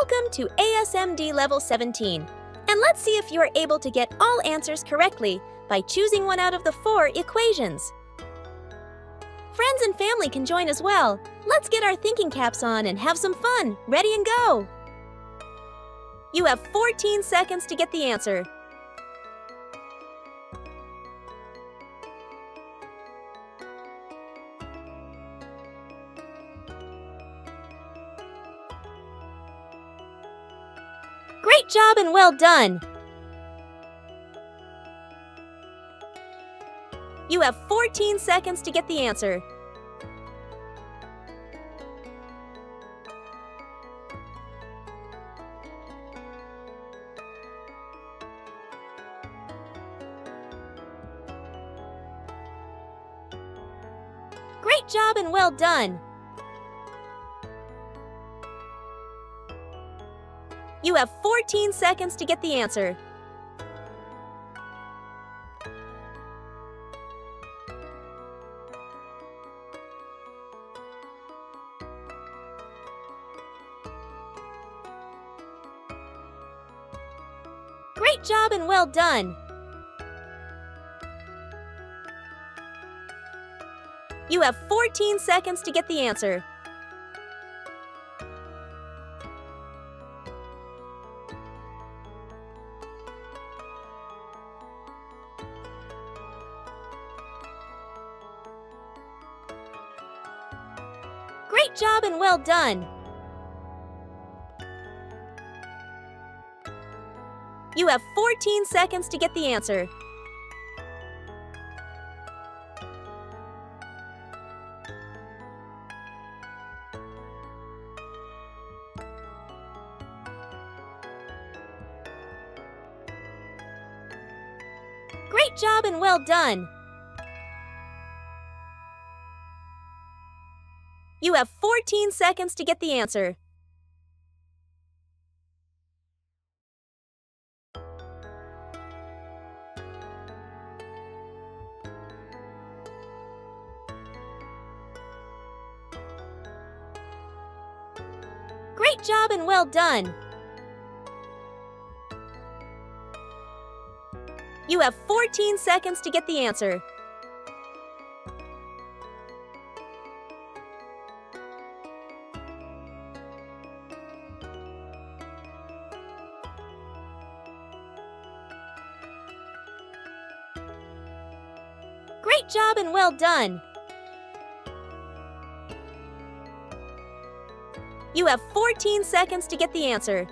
Welcome to ASMD Level 17, and let's see if you are able to get all answers correctly by choosing one out of the 4 equations. Friends and family can join as well. Let's get our thinking caps on and have some fun. Ready and go! You have 14 seconds to get the answer. Great job and well done! You have 14 seconds to get the answer. Great job and well done! You have 14 seconds to get the answer. Great job and well done! You have 14 seconds to get the answer. Great job and well done! You have 14 seconds to get the answer. Great job and well done! You have 14 seconds to get the answer. Great job and well done! You have 14 seconds to get the answer. Great job and well done! You have 14 seconds to get the answer.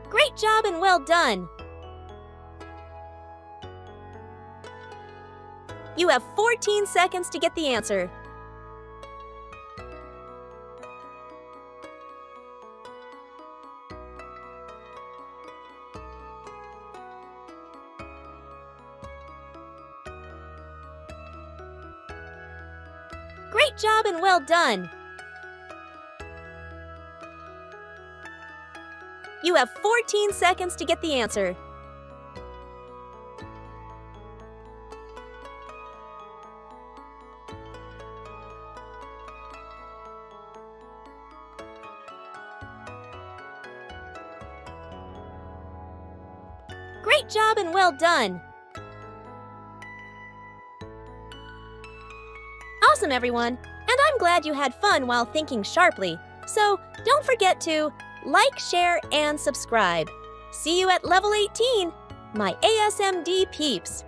Great job and well done! You have 14 seconds to get the answer. Great job and well done! You have 14 seconds to get the answer. Great job and well done! Awesome, everyone! And I'm glad you had fun while thinking sharply. So don't forget to like, share, and subscribe. See you at level 18, my ASMD peeps!